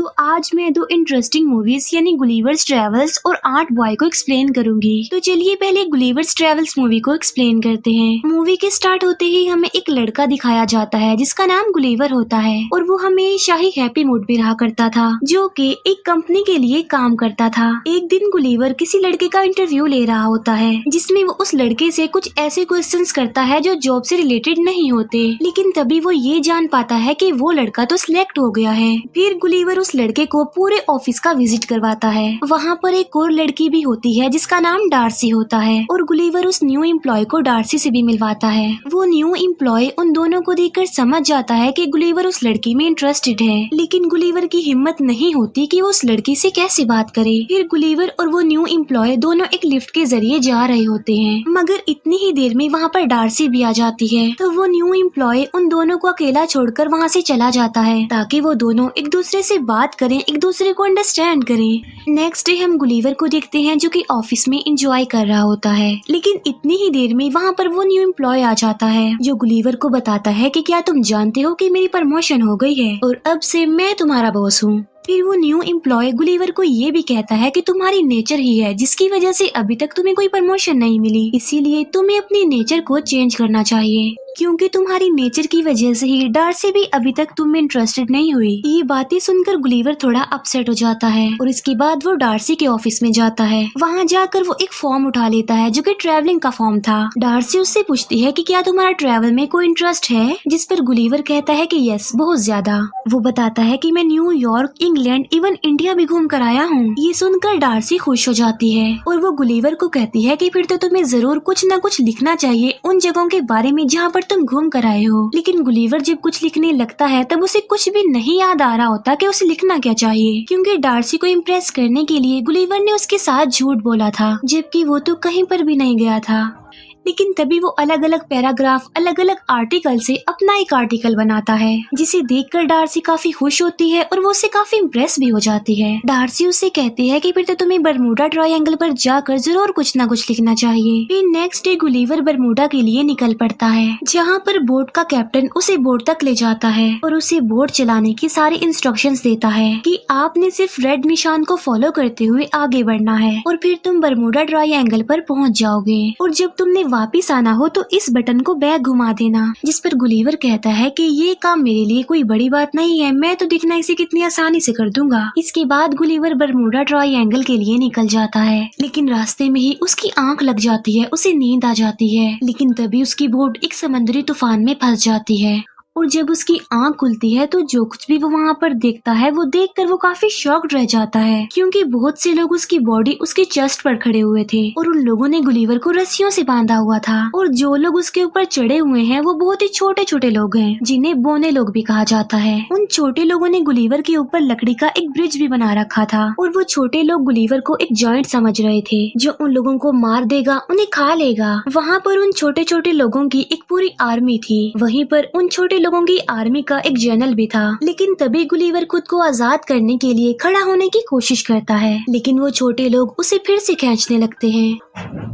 तो आज मैं दो इंटरेस्टिंग मूवीज यानी गुलिवर्स ट्रेवल्स और आर्ट बॉय को एक्सप्लेन करूंगी। तो चलिए पहले गुलिवर्स ट्रेवल्स मूवी को एक्सप्लेन करते हैं। मूवी के स्टार्ट होते ही हमें एक लड़का दिखाया जाता है जिसका नाम गुलिवर होता है और वो हमेशा ही हैप्पी मूड में रहा करता था, जो कि एक कंपनी के लिए काम करता था। एक दिन गुलिवर किसी लड़के का इंटरव्यू ले रहा होता है जिसमें वो उस लड़के से कुछ ऐसे क्वेश्चंस करता है जो जॉब से रिलेटेड नहीं होते, लेकिन तभी वो ये जान पाता है कि वो लड़का तो सिलेक्ट हो गया है। फिर गुलिवर उस लड़के को पूरे ऑफिस का विजिट करवाता है। वहाँ पर एक और लड़की भी होती है जिसका नाम डार्सी होता है और गुलिवर उस न्यू एम्प्लॉय को डार्सी से भी मिलवाता है। वो न्यू एम्प्लॉय उन दोनों को देखकर समझ जाता है कि गुलिवर उस लड़की में इंटरेस्टेड है, लेकिन गुलिवर की हिम्मत नहीं होती कि वो उस लड़की से कैसे बात करे। फिर गुलिवर और वो न्यू एम्प्लॉय दोनों एक लिफ्ट के जरिए जा रहे होते हैं, मगर इतनी ही देर में वहाँ पर डार्सी भी आ जाती है। तो वो न्यू एम्प्लॉय उन दोनों को अकेला छोड़कर वहाँ से चला जाता है ताकि वो दोनों एक दूसरे से बात करें, एक दूसरे को अंडरस्टैंड करें। नेक्स्ट डे हम गुलिवर को देखते हैं जो कि ऑफिस में एंजॉय कर रहा होता है, लेकिन इतनी ही देर में वहाँ पर वो न्यू एम्प्लॉय आ जाता है जो गुलिवर को बताता है कि क्या तुम जानते हो कि मेरी प्रमोशन हो गई है और अब से मैं तुम्हारा बॉस हूँ। फिर वो न्यू एम्प्लॉय गुलिवर को ये भी कहता है कि तुम्हारी नेचर ही है जिसकी वजह से अभी तक तुम्हें कोई प्रमोशन नहीं मिली, इसीलिए तुम्हें अपनी नेचर को चेंज करना चाहिए, क्योंकि तुम्हारी नेचर की वजह से ही डार्सी भी अभी तक तुम में इंटरेस्टेड नहीं हुई। ये बातें सुनकर गुलिवर थोड़ा अपसेट हो जाता है और इसके बाद वो डार्सी के ऑफिस में जाता है। वहाँ जाकर वो एक फॉर्म उठा लेता है जो कि ट्रैवलिंग का फॉर्म था। डार्सी उससे पूछती है कि क्या तुम्हारा ट्रैवल में कोई इंटरेस्ट है, जिस पर गुलिवर कहता है कि यस, बहुत ज्यादा। वो बताता है कि मैं न्यूयॉर्क, इंग्लैंड, इवन इंडिया भी घूम कर आया हूँ। ये सुनकर डार्सी खुश हो जाती है और वो गुलिवर को कहती है कि फिर तो तुम्हें जरूर कुछ न कुछ लिखना चाहिए उन जगहों के बारे में जहाँ पर तुम घूम कर आए हो। लेकिन गुलिवर जब कुछ लिखने लगता है तब उसे कुछ भी नहीं याद आ रहा होता कि उसे लिखना क्या चाहिए, क्योंकि डार्सी को इम्प्रेस करने के लिए गुलिवर ने उसके साथ झूठ बोला था, जबकि वो तो कहीं पर भी नहीं गया था। लेकिन तभी वो अलग अलग पैराग्राफ, अलग अलग आर्टिकल से अपना एक आर्टिकल बनाता है, जिसे देखकर डार्सी काफी खुश होती है और वो उससे काफी इम्प्रेस भी हो जाती है। डार्सी उससे कहती है कि फिर तो तुम्हें बरमूडा ट्रायंगल पर जाकर जरूर कुछ न कुछ लिखना चाहिए। फिर नेक्स्ट डे गुलिवर बरमूडा के लिए निकल पड़ता है, जहाँ पर बोट का कैप्टन उसे बोट तक ले जाता है और उसे बोट चलाने की सारी इंस्ट्रक्शंस देता है कि आपने सिर्फ रेड निशान को फॉलो करते हुए आगे बढ़ना है और फिर तुम बरमूडा ट्रायंगल पर पहुँच जाओगे, और जब तुमने वापिस आना हो तो इस बटन को बैक घुमा देना। जिस पर गुलिवर कहता है कि ये काम मेरे लिए कोई बड़ी बात नहीं है, मैं तो दिखना इसे कितनी आसानी से कर दूंगा। इसके बाद गुलिवर बरमूडा ट्रायंगल के लिए निकल जाता है, लेकिन रास्ते में ही उसकी आंख लग जाती है, उसे नींद आ जाती है। लेकिन तभी उसकी बोट एक समुद्री तूफान में फंस जाती है और जब उसकी आंख खुलती है तो जो कुछ भी वो वहाँ पर देखता है वो देखकर वो काफी शॉक्ड रह जाता है, क्योंकि बहुत से लोग उसकी बॉडी उसके चेस्ट पर खड़े हुए थे और उन लोगों ने गुलिवर को रस्सियों से बांधा हुआ था, और जो लोग उसके ऊपर चढ़े हुए हैं वो बहुत ही छोटे छोटे लोग हैं जिन्हें बोने लोग भी कहा जाता है। उन छोटे लोगों ने गुलिवर के ऊपर लकड़ी का एक ब्रिज भी बना रखा था और वो छोटे लोग गुलिवर को एक जॉइंट समझ रहे थे जो उन लोगों को मार देगा, उन्हें खा लेगा। वहाँ पर उन छोटे छोटे लोगों की एक पूरी आर्मी थी, वहीं पर उन छोटे लोगों की आर्मी का एक जनरल भी था। लेकिन तभी गुलिवर खुद को आजाद करने के लिए खड़ा होने की कोशिश करता है, लेकिन वो छोटे लोग उसे फिर से खींचने लगते हैं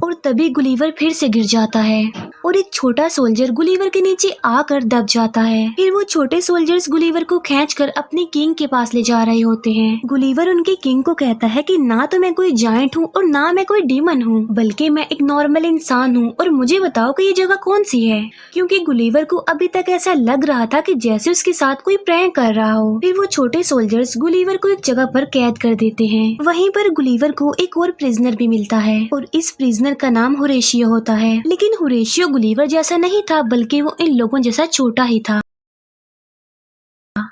और तभी गुलिवर फिर से गिर जाता है और एक छोटा सोल्जर गुलिवर के नीचे आकर दब जाता है। फिर वो छोटे सोल्जर्स गुलिवर को खींचकर अपने किंग के पास ले जा रहे होते हैं। गुलिवर उनके किंग को कहता है कि ना तो मैं कोई जायंट हूँ और ना मैं कोई डीमन हूँ, बल्कि मैं एक नॉर्मल इंसान हूँ, और मुझे बताओ कि ये जगह कौन सी है, क्योंकि गुलिवर को अभी तक ऐसा लग रहा था कि जैसे उसके साथ कोई प्रैंक कर रहा हो। फिर वो छोटे सोल्जर्स गुलिवर को एक जगह पर कैद कर देते हैं। वहीं पर गुलिवर को एक और प्रिजनर भी मिलता है और इस प्रिजनर का नाम होरेशियो होता है, लेकिन होरेशियो गुलिवर जैसा नहीं था, बल्कि वो इन लोगों जैसा छोटा ही था।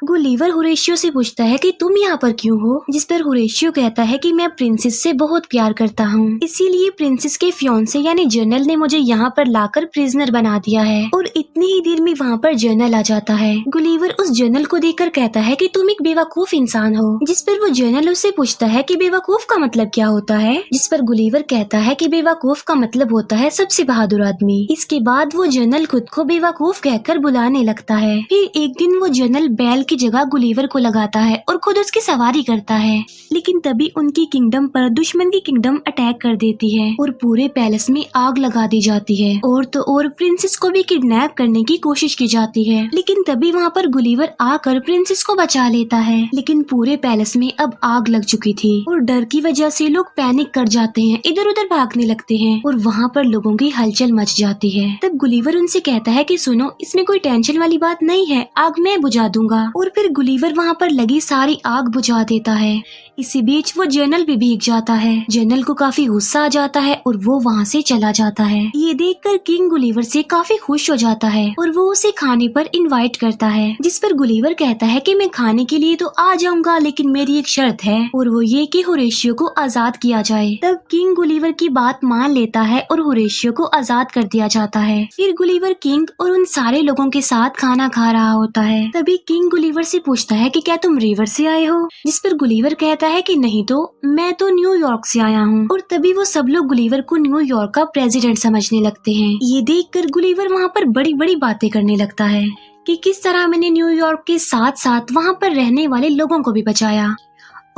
गुलिवर होरेशियो से पूछता है कि तुम यहाँ पर क्यों हो, जिस पर होरेशियो कहता है कि मैं प्रिंसेस से बहुत प्यार करता हूँ, इसीलिए प्रिंसेस के फियांसे यानी जनरल ने मुझे यहाँ पर लाकर प्रिजनर बना दिया है। और इतनी ही देर में वहाँ पर जनरल आ जाता है। गुलिवर उस जनरल को देखकर कहता है कि तुम एक बेवकूफ इंसान हो, जिस पर वो जनरल उससे पूछता है कि बेवकूफ का मतलब क्या होता है, जिस पर गुलिवर कहता है कि बेवकूफ का मतलब होता है सबसे बहादुर आदमी। इसके बाद वो जनरल खुद को बेवकूफ कहकर बुलाने लगता है। फिर एक दिन वो जनरल बैग महल की जगह गुलीवर को लगाता है और खुद उसकी सवारी करता है। लेकिन तभी उनकी किंगडम पर दुश्मन की किंगडम अटैक कर देती है और पूरे पैलेस में आग लगा दी जाती है। और तो और प्रिंसेस को भी किडनैप करने की कोशिश की जाती है। लेकिन तभी वहाँ पर गुलीवर आकर प्रिंसेस को बचा लेता है। लेकिन पूरे पैलेस में अब आग लग चुकी थी और डर की वजह से लोग पैनिक कर जाते हैं, इधर उधर भागने लगते हैं और वहाँ पर लोगों की हलचल मच जाती है। तब गुलीवर उनसे कहता है कि सुनो, इसमें कोई टेंशन वाली बात नहीं है, आग मैं बुझा दूंगा। और फिर गुलीवर वहाँ पर लगी सारी आग बुझा देता है। इसी बीच वो जनरल भी भीग जाता है। जनरल को काफी गुस्सा आ जाता है और वो वहाँ से चला जाता है। ये देखकर किंग गुलीवर से काफी खुश हो जाता है और वो उसे खाने पर इनवाइट करता है, जिस पर गुलीवर कहता है कि मैं खाने के लिए तो आ जाऊंगा, लेकिन मेरी एक शर्त है और वो ये कि होरेशियो को आजाद किया जाए। तब किंग गुलीवर की बात मान लेता है और होरेशियो को आजाद कर दिया जाता है। फिर गुलीवर किंग और उन सारे लोगों के साथ खाना खा रहा होता है। तभी किंग गुलीवर से पूछता है कि क्या तुम रिवर से आए हो, जिस पर गुलीवर कहता है कि नहीं तो मैं तो न्यूयॉर्क से आया हूँ। और तभी वो सब लोग गुलीवर को न्यूयॉर्क का प्रेसिडेंट समझने लगते हैं। ये देखकर गुलीवर वहाँ पर बड़ी बड़ी बातें करने लगता है कि किस तरह मैंने न्यूयॉर्क के साथ साथ वहाँ पर रहने वाले लोगों को भी बचाया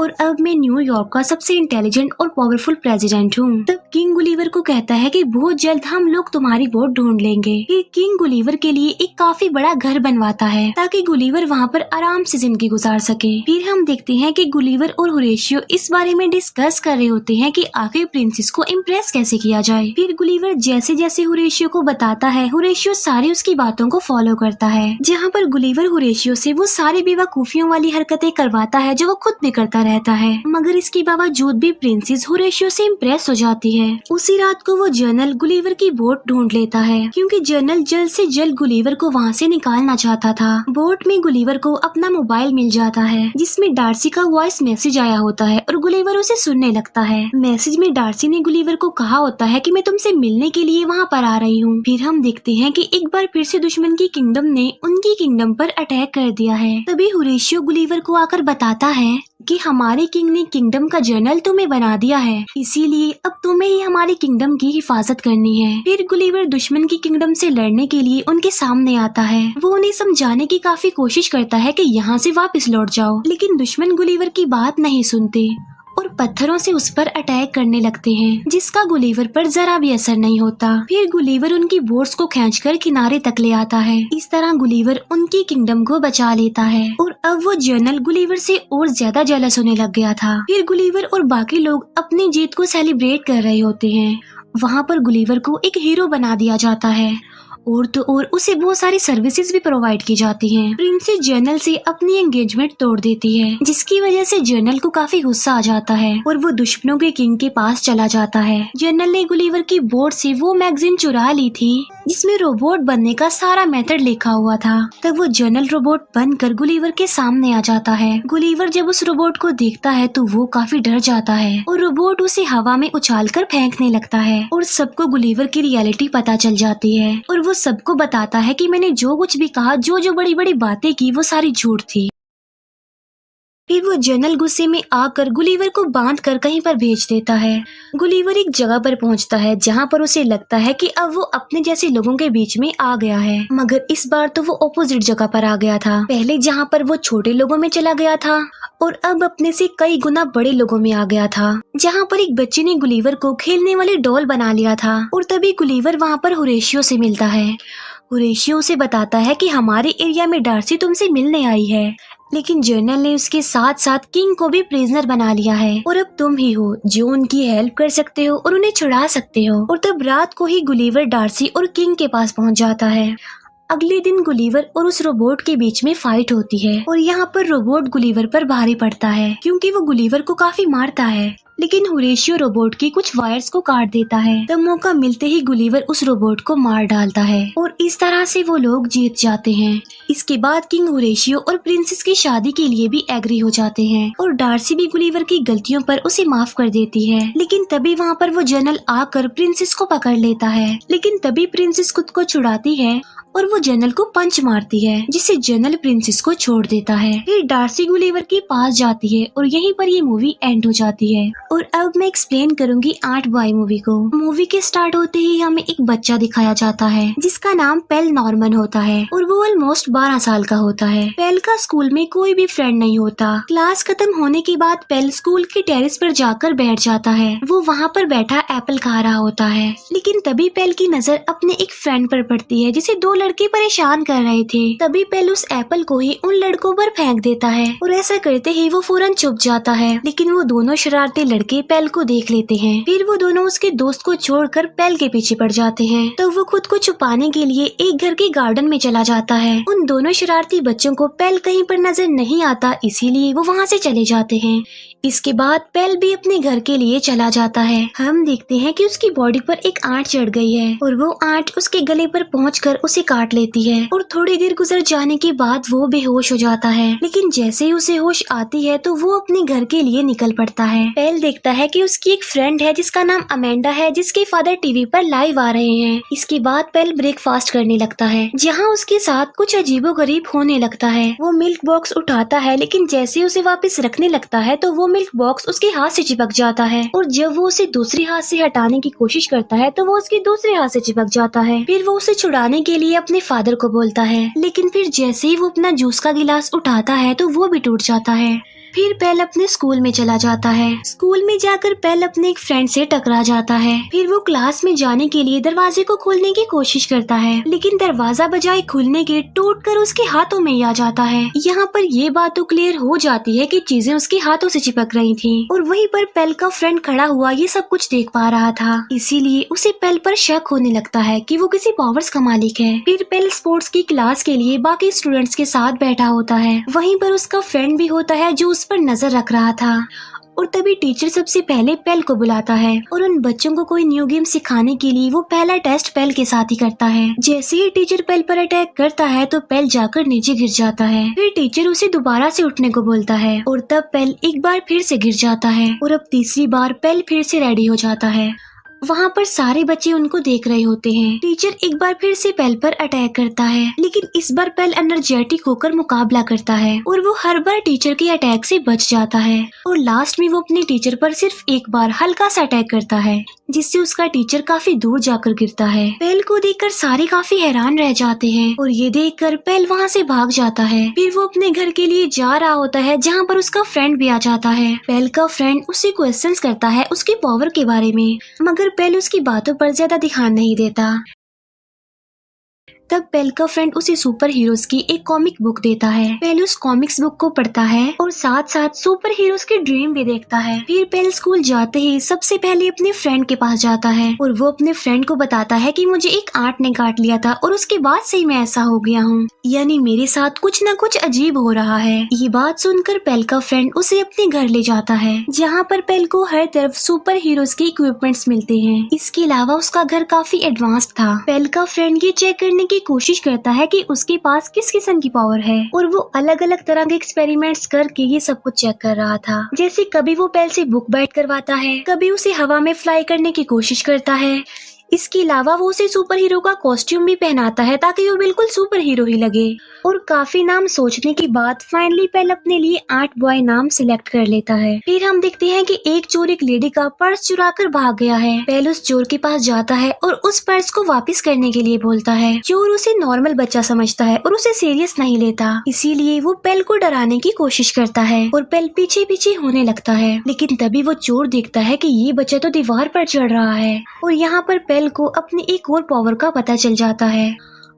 और अब मैं न्यूयॉर्क का सबसे इंटेलिजेंट और पावरफुल प्रेसिडेंट हूँ। तब किंग गुलीवर को कहता है कि बहुत जल्द हम लोग तुम्हारी वोट ढूंढ लेंगे। फिर किंग गुलीवर के लिए एक काफी बड़ा घर बनवाता है ताकि गुलीवर वहाँ पर आराम से जिंदगी गुजार सके। फिर हम देखते हैं कि गुलीवर और होरेशियो इस बारे में डिस्कस कर रहे होते हैं कि आखिर प्रिंसेस को इम्प्रेस कैसे किया जाए। फिर गुलीवर जैसे जैसे होरेशियो को बताता है, होरेशियो सारी उसकी बातों को फॉलो करता है, जहाँ पर गुलीवर होरेशियो से वो सारी बेवकूफियों वाली हरकतें करवाता है जो वो खुद भी करता रहता है। मगर इसके बावजूद भी प्रिंसेस होरेशियो से इम्प्रेस हो जाती है। उसी रात को वो जनरल गुलीवर की बोट ढूंढ लेता है, क्योंकि जनरल जल्द से जल्द गुलीवर को वहाँ से निकालना चाहता था। बोट में गुलीवर को अपना मोबाइल मिल जाता है, जिसमें डार्सी का वॉइस मैसेज आया होता है और गुलीवर उसे सुनने लगता है। मैसेज में डार्सी ने गुलीवर को कहा होता है कि मैं तुमसे मिलने के लिए वहाँ पर आ रही हूँ। फिर हम देखते हैं कि एक बार फिर से दुश्मन की किंगडम ने उनकी किंगडम पर अटैक कर दिया है। तभी होरेशियो गुलीवर को आकर बताता है कि हमारे किंग ने किंगडम का जनरल तुम्हें बना दिया है, इसीलिए अब तुम्हें ही हमारी किंगडम की हिफाजत करनी है। फिर गुलीवर दुश्मन की किंगडम से लड़ने के लिए उनके सामने आता है। वो उन्हें समझाने की काफी कोशिश करता है कि यहाँ से वापस लौट जाओ, लेकिन दुश्मन गुलीवर की बात नहीं सुनते और पत्थरों से उस पर अटैक करने लगते हैं, जिसका गुलीवर पर जरा भी असर नहीं होता। फिर गुलीवर उनकी बोट्स को खींचकर किनारे तक ले आता है। इस तरह गुलीवर उनकी किंगडम को बचा लेता है और अब वो जनरल गुलीवर से और ज्यादा जेलस होने लग गया था। फिर गुलीवर और बाकी लोग अपनी जीत को सेलिब्रेट कर रहे होते हैं। वहाँ पर गुलीवर को एक हीरो बना दिया जाता है और तो और उसे बहुत सारी सर्विसेज भी प्रोवाइड की जाती हैं। प्रिंसेस जनरल से अपनी एंगेजमेंट तोड़ देती है, जिसकी वजह से जनरल को काफी गुस्सा आ जाता है और वो दुश्मनों के किंग के पास चला जाता है। जनरल ने गुलीवर की बोर्ड से वो मैगजीन चुरा ली थी जिसमें रोबोट बनने का सारा मेथड लिखा हुआ था। तब वो जनरल रोबोट बनकर गुलीवर के सामने आ जाता है। गुलीवर जब उस रोबोट को देखता है तो वो काफी डर जाता है और रोबोट उसे हवा में उछालकर फेंकने लगता है और सबको गुलीवर की रियलिटी पता चल जाती है और वो सबको बताता है कि मैंने जो कुछ भी कहा, जो जो बड़ी बड़ी बातें की, वो सारी झूठ थी। फिर वो जनरल गुस्से में आकर गुलीवर को बांध कर कहीं पर भेज देता है। गुलीवर एक जगह पर पहुंचता है जहां पर उसे लगता है कि अब वो अपने जैसे लोगों के बीच में आ गया है, मगर इस बार तो वो ऑपोजिट जगह पर आ गया था। पहले जहां पर वो छोटे लोगों में चला गया था और अब अपने से कई गुना बड़े लोगों में आ गया था, जहाँ पर एक बच्चे ने गुलीवर को खेलने वाले डॉल बना लिया था। और तभी गुलीवर वहाँ पर होरेशियो से मिलता है। होरेशियो उसे बताता है कि हमारे एरिया में डार्सी तुमसे मिलने आई है, लेकिन जनरल ने उसके साथ साथ किंग को भी प्रिजनर बना लिया है और अब तुम ही हो जो उनकी हेल्प कर सकते हो और उन्हें छुड़ा सकते हो। और तब रात को ही गुलीवर डार्सी और किंग के पास पहुंच जाता है। अगले दिन गुलीवर और उस रोबोट के बीच में फाइट होती है और यहाँ पर रोबोट गुलीवर पर भारी पड़ता है, क्योंकि वो गुलीवर को काफी मारता है। लेकिन होरेशियो रोबोट की कुछ वायर्स को काट देता है। तब मौका मिलते ही गुलीवर उस रोबोट को मार डालता है और इस तरह से वो लोग जीत जाते हैं। इसके बाद किंग होरेशियो और प्रिंसेस की शादी के लिए भी एग्री हो जाते हैं और डार्सी भी गुलीवर की गलतियों पर उसे माफ कर देती है। लेकिन तभी वहाँ पर वो जनरल आकर प्रिंसेस को पकड़ लेता है, लेकिन तभी प्रिंसेस खुद को छुड़ाती है और वो जनरल को पंच मारती है, जिससे जनरल प्रिंसेस को छोड़ देता है। फिर डार्सी गुलिवर के पास जाती है और यहीं पर ये मूवी एंड हो जाती है। और अब मैं एक्सप्लेन करूंगी 8 बॉय मूवी को। मूवी के स्टार्ट होते ही हमें एक बच्चा दिखाया जाता है जिसका नाम पेल नॉर्मन होता है और वो ऑलमोस्ट 12 साल का होता है। पेल का स्कूल में कोई भी फ्रेंड नहीं होता। क्लास खत्म होने के बाद पेल स्कूल के टेरेस पर जाकर बैठ जाता है। वो वहाँ पर बैठा एप्पल खा रहा होता है, लेकिन तभी पेल की नजर अपने एक फ्रेंड पर पड़ती है जिसे 2 लड़के परेशान कर रहे थे। तभी पेल उस एप्पल को ही उन लड़कों पर फेंक देता है और ऐसा करते ही वो फौरन चुप जाता है, लेकिन वो दोनों शरारती लड़के पेल को देख लेते हैं। फिर वो दोनों उसके दोस्त को छोड़कर पेल के पीछे पड़ जाते हैं। तो वो खुद को छुपाने के लिए एक घर के गार्डन में चला जाता है। उन दोनों शरारती बच्चों को पेल कहीं पर नजर नहीं आता, इसीलिए वो वहाँ से चले जाते हैं। इसके बाद पेल भी अपने घर के लिए चला जाता है। हम देखते हैं कि उसकी बॉडी पर एक आंट चढ़ गई है और वो आंट उसके गले पर पहुंचकर उसे काट लेती है और थोड़ी देर गुजर जाने के बाद वो बेहोश हो जाता है। लेकिन जैसे ही उसे होश आती है तो वो अपने घर के लिए निकल पड़ता है। पेल देखता है कि उसकी एक फ्रेंड है जिसका नाम अमेंडा है, जिसके फादर टीवी पर लाइव आ रहे हैं। इसके बाद पेल ब्रेकफास्ट करने लगता है, जहाँ उसके साथ कुछ अजीबोगरीब होने लगता है। वो मिल्क बॉक्स उठाता है, लेकिन जैसे उसे वापस रखने लगता है तो वो मिल्क बॉक्स उसके हाथ से चिपक जाता है और जब वो उसे दूसरे हाथ से हटाने की कोशिश करता है तो वो उसके दूसरे हाथ से चिपक जाता है। फिर वो उसे छुड़ाने के लिए अपने फादर को बोलता है, लेकिन फिर जैसे ही वो अपना जूस का गिलास उठाता है तो वो भी टूट जाता है। फिर पेल अपने स्कूल में चला जाता है। स्कूल में जाकर पेल अपने एक फ्रेंड से टकरा जाता है। फिर वो क्लास में जाने के लिए दरवाजे को खोलने की कोशिश करता है, लेकिन दरवाजा बजाय खुलने के टूटकर उसके हाथों में ही आ जाता है। यहाँ पर ये बात तो क्लियर हो जाती है कि चीजें उसके हाथों से चिपक रही थी और वहीं पर पेल का फ्रेंड खड़ा हुआ ये सब कुछ देख पा रहा था, इसीलिए उसे पेल पर शक होने लगता है कि वो किसी पावर्स का मालिक है। फिर पेल स्पोर्ट्स की क्लास के लिए बाकी स्टूडेंट्स के साथ बैठा होता है। वहीं पर उसका फ्रेंड भी होता है जो उस पर नजर रख रहा था और तभी टीचर सबसे पहले पेल को बुलाता है और उन बच्चों को कोई न्यू गेम सिखाने के लिए वो पहला टेस्ट पेल के साथ ही करता है। जैसे ही टीचर पेल पर अटैक करता है तो पेल जाकर नीचे गिर जाता है। फिर टीचर उसे दोबारा से उठने को बोलता है और तब पेल एक बार फिर से गिर जाता है और अब तीसरी बार पेल फिर से रेडी हो जाता है। वहाँ पर सारे बच्चे उनको देख रहे होते हैं। टीचर एक बार फिर से पेल पर अटैक करता है, लेकिन इस बार पेल एनर्जेटिक होकर मुकाबला करता है और वो हर बार टीचर के अटैक से बच जाता है और लास्ट में वो अपने टीचर पर सिर्फ एक बार हल्का सा अटैक करता है, जिससे उसका टीचर काफी दूर जाकर गिरता है। पेल को देखकर सारे काफी हैरान रह जाते हैं और ये देखकर पेल वहाँ से भाग जाता है। फिर वो अपने घर के लिए जा रहा होता है, जहाँ पर उसका फ्रेंड भी आ जाता है। पेल का फ्रेंड उसे क्वेश्चंस करता है उसकी पावर के बारे में, मगर पेल उसकी बातों पर ज्यादा ध्यान नहीं देता। तब पेल का फ्रेंड उसे सुपर हीरोज की एक कॉमिक बुक देता है। पेल उस कॉमिक्स बुक को पढ़ता है और साथ साथ सुपर हीरोज के ड्रीम भी देखता है। फिर पेल स्कूल जाते ही सबसे पहले अपने फ्रेंड के पास जाता है और वो अपने फ्रेंड को बताता है कि मुझे एक आंट ने काट लिया था और उसके बाद से ही मैं ऐसा हो गया हूँ, यानी मेरे साथ कुछ न कुछ अजीब हो रहा है। ये बात सुनकर पेल का फ्रेंड उसे अपने घर ले जाता है, जहाँ पर पेल को हर तरफ सुपर हीरोज के इक्विपमेंट्स मिलते हैं। इसके अलावा उसका घर काफी एडवांस था। पेल का फ्रेंड ये चेक करने की कोशिश करता है कि उसके पास किस किस्म की पावर है और वो अलग अलग तरह के एक्सपेरिमेंट्स करके ये सब कुछ चेक कर रहा था। जैसे कभी वो पेल से बुक बाइट करवाता है, कभी उसे हवा में फ्लाई करने की कोशिश करता है। इसके अलावा वो उसे सुपर हीरो का कॉस्ट्यूम भी पहनाता है ताकि वो बिल्कुल सुपर हीरो ही लगे। और काफी नाम सोचने के बाद फाइनली पेल अपने लिए 8 बॉय नाम सिलेक्ट कर लेता है। फिर हम देखते हैं कि एक चोर एक लेडी का पर्स चुरा कर भाग गया है। पेल उस चोर के पास जाता है और उस पर्स को वापस करने के लिए बोलता है। चोर उसे नॉर्मल बच्चा समझता है और उसे सीरियस नहीं लेता, इसीलिए वो पेल को डराने की कोशिश करता है और पेल पीछे पीछे होने लगता है। लेकिन तभी वो चोर देखता है कि ये बच्चा तो दीवार पर चढ़ रहा है और यहाँ पर पेल को अपनी एक और पावर का पता चल जाता है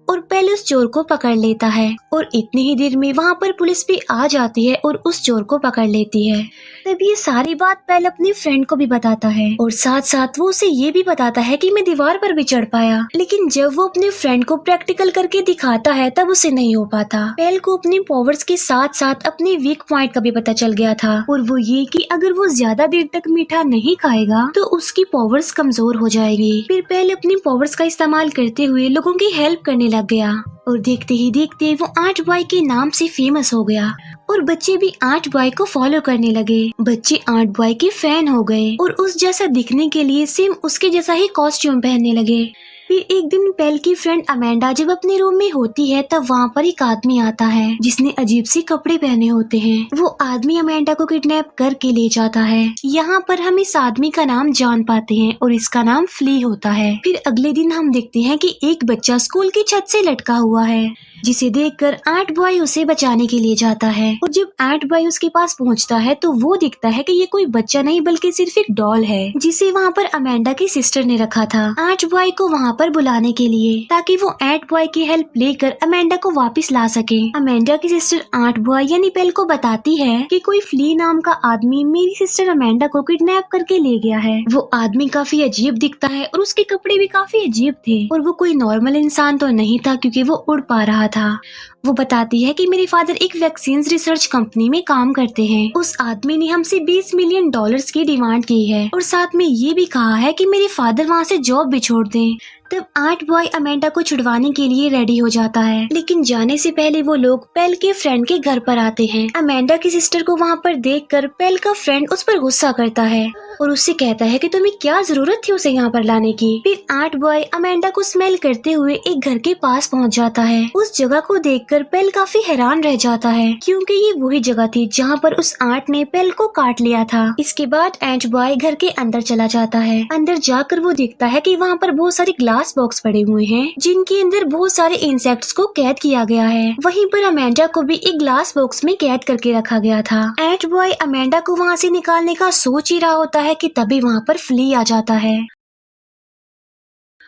और पेल उस चोर को पकड़ लेता है और इतनी ही देर में वहाँ पर पुलिस भी आ जाती है और उस चोर को पकड़ लेती है। तब ये सारी बात पेल अपने फ्रेंड को भी बताता है और साथ साथ वो उसे ये भी बताता है कि मैं दीवार पर भी चढ़ पाया। लेकिन जब वो अपने फ्रेंड को प्रैक्टिकल करके दिखाता है तब उसे नहीं हो पाता। पेल को अपने पावर्स के साथ साथ अपने वीक पॉइंट का भी पता चल गया था और वो ये कि अगर वो ज्यादा देर तक मीठा नहीं खाएगा तो उसकी पावर्स कमजोर हो जाएगी। फिर पेल अपनी पावर्स का इस्तेमाल करते हुए लोगों की हेल्प करने लग गया और देखते ही देखते वो 8 बॉय के नाम से फेमस हो गया और बच्चे भी 8 बॉय को फॉलो करने लगे। बच्चे 8 बॉय के फैन हो गए और उस जैसा दिखने के लिए सेम उसके जैसा ही कॉस्ट्यूम पहनने लगे। फिर एक दिन पेल की फ्रेंड अमेंडा जब अपने रूम में होती है तब वहाँ पर एक आदमी आता है जिसने अजीब से कपड़े पहने होते हैं। वो आदमी अमेंडा को किडनैप करके ले जाता है। यहाँ पर हम इस आदमी का नाम जान पाते हैं और इसका नाम फ्ली होता है। फिर अगले दिन हम देखते हैं कि एक बच्चा स्कूल की छत से लटका हुआ है, जिसे देखकर एंट बॉय उसे बचाने के लिए जाता है। और जब एंट बॉय उसके पास पहुंचता है तो वो दिखता है कि ये कोई बच्चा नहीं बल्कि सिर्फ एक डॉल है जिसे वहाँ पर अमेंडा की सिस्टर ने रखा था एंट बॉय को वहाँ पर बुलाने के लिए, ताकि वो एंट बॉय की हेल्प लेकर अमेंडा को वापस ला सके। अमेंडा की सिस्टर एंट बॉय यानी पेल को बताती है कि कोई फ्ली नाम का आदमी मेरी सिस्टर अमेंडा को किडनैप करके ले गया है। वो आदमी काफी अजीब दिखता है और उसके कपड़े भी काफी अजीब थे और वो कोई नॉर्मल इंसान तो नहीं था क्योंकि वो उड़ पा रहा था। वो बताती है कि मेरे फादर एक वैक्सीन रिसर्च कंपनी में काम करते हैं। उस आदमी ने हमसे $20 मिलियन की डिमांड की है और साथ में ये भी कहा है कि मेरे फादर वहाँ से जॉब भी छोड़ दें। तब एंट बॉय अमेंडा को छुड़वाने के लिए रेडी हो जाता है, लेकिन जाने से पहले वो लोग पेल के फ्रेंड के घर पर आते हैं। अमेंडा की सिस्टर को वहाँ पर देखकर पेल का फ्रेंड उस पर गुस्सा करता है और उससे कहता है कि तुम्हें क्या जरूरत थी उसे यहाँ पर लाने की। फिर एंट बॉय अमेंडा को स्मेल करते हुए एक घर के पास पहुँच जाता है। उस जगह को देखकर पेल काफी हैरान रह जाता है क्योंकि ये वही जगह थी जहाँ पर उस एंट ने पेल को काट लिया था। इसके बाद एंट बॉय घर के अंदर चला जाता है। अंदर जाकर वो देखता है कि वहाँ पर बहुत सारी ग्लास बॉक्स पड़े हुए हैं जिनके अंदर बहुत सारे इंसेक्ट्स को कैद किया गया है। वहीं पर अमेंडा को भी एक ग्लास बॉक्स में कैद करके रखा गया था। एंट बॉय अमेंडा को वहाँ से निकालने का सोच ही रहा होता है कि तभी वहाँ पर फ्ली आ जाता है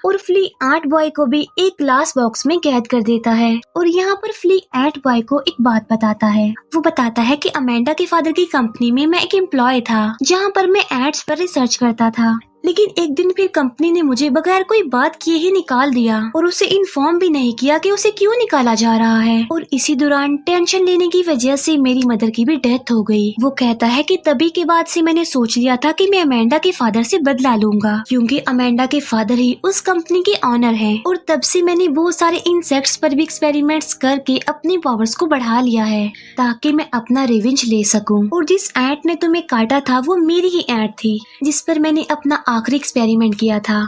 और फ्ली एंट बॉय को भी एक ग्लास बॉक्स में कैद कर देता है। और यहाँ पर फ्ली एंट बॉय को एक बात बताता है। वो बताता है कि अमेंडा के फादर की कंपनी में मैं एक एम्प्लॉय था जहाँ पर मैं एड्स पर रिसर्च करता था, लेकिन एक दिन फिर कंपनी ने मुझे बगैर कोई बात किए ही निकाल दिया और उसे इन्फॉर्म भी नहीं किया कि उसे क्यों निकाला जा रहा है। और इसी दौरान टेंशन लेने की वजह से मेरी मदर की भी डेथ हो गई। वो कहता है कि तभी के बाद से मैंने सोच लिया था कि मैं अमेंडा के फादर से बदला लूंगा क्योंकि अमेंडा के फादर ही उस कंपनी के ऑनर हैं। और तब से मैंने बहुत सारे इंसेक्ट्स पर भी एक्सपेरिमेंट्स करके अपनी पावर्स को बढ़ा लिया है ताकि मैं अपना रिवेंज ले सकूं। और जिस एंट ने तुम्हें काटा था वो मेरी ही एंट थी जिस पर मैंने अपना आखिरी एक्सपेरिमेंट किया था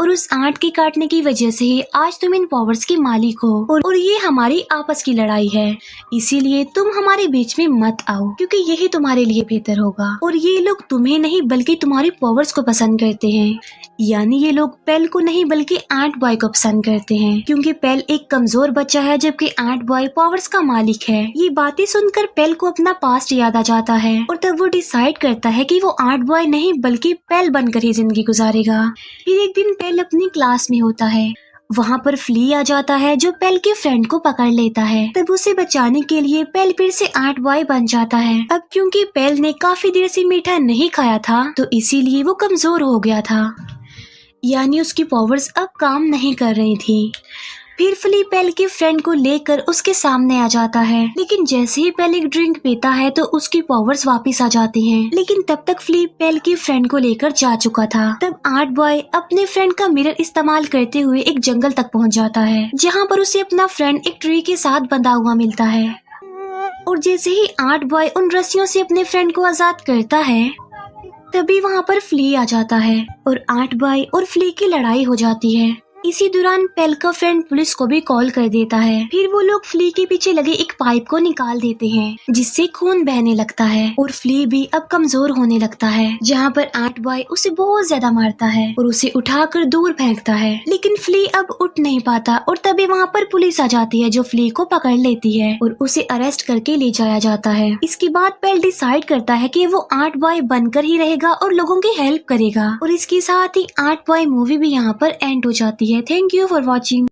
और उस एंट के काटने की वजह से ही आज तुम इन पावर्स के मालिक हो और ये हमारी आपस की लड़ाई है, इसीलिए तुम हमारे बीच में मत आओ क्योंकि यही तुम्हारे लिए बेहतर होगा। और ये लोग तुम्हें नहीं बल्कि तुम्हारी पावर्स को पसंद करते हैं, यानी ये लोग पेल को नहीं बल्कि एंट बॉय को पसंद करते हैं क्योंकि पेल एक कमजोर बच्चा है जबकि एंट बॉय पावर्स का मालिक है। ये बातें सुनकर पेल को अपना पास्ट याद आ जाता है और तब वो डिसाइड करता है कि वो एंट बॉय नहीं बल्कि पेल बनकर ही जिंदगी गुजारेगा। फिर एक दिन पेल अपनी क्लास में होता है। वहाँ पर फ्ली आ जाता है जो पेल के फ्रेंड को पकड़ लेता है। तब उसे बचाने के लिए पेल फिर से एंट बॉय बन जाता है। अब क्योंकि पेल ने काफी देर से मीठा नहीं खाया था तो इसीलिए वो कमजोर हो गया था, यानी उसकी पावर्स अब काम नहीं कर रही थी। फिर फ्ली पेल के फ्रेंड को लेकर उसके सामने आ जाता है, लेकिन जैसे ही पेल एक ड्रिंक पीता है तो उसकी पावर्स वापस आ जाती हैं। लेकिन तब तक फ्ली पेल के फ्रेंड को लेकर जा चुका था। तब एंट बॉय अपने फ्रेंड का मिरर इस्तेमाल करते हुए एक जंगल तक पहुंच जाता है जहां पर उसे अपना फ्रेंड एक ट्री के साथ बंधा हुआ मिलता है। और जैसे ही एंट बॉय उन रस्सियों से अपने फ्रेंड को आजाद करता है तभी वहाँ पर फ्ली आ जाता है और एंट बॉय और फ्ली की लड़ाई हो जाती है। इसी दौरान पेल का फ्रेंड पुलिस को भी कॉल कर देता है। फिर वो लोग फ्ली के पीछे लगे एक पाइप को निकाल देते हैं जिससे खून बहने लगता है और फ्ली भी अब कमजोर होने लगता है, जहाँ पर एंट बॉय उसे बहुत ज्यादा मारता है और उसे उठाकर दूर फेंकता है। लेकिन फ्ली अब उठ नहीं पाता और तभी वहाँ पर पुलिस आ जाती है जो फ्ली को पकड़ लेती है और उसे अरेस्ट करके ले जाया जाता है। इसके बाद पेल डिसाइड करता है कि वो एंट बॉय बनकर ही रहेगा और लोगों की हेल्प करेगा। और इसके साथ ही एंट बॉय मूवी भी यहाँ पर एंड हो जाती है। Thank you for watching.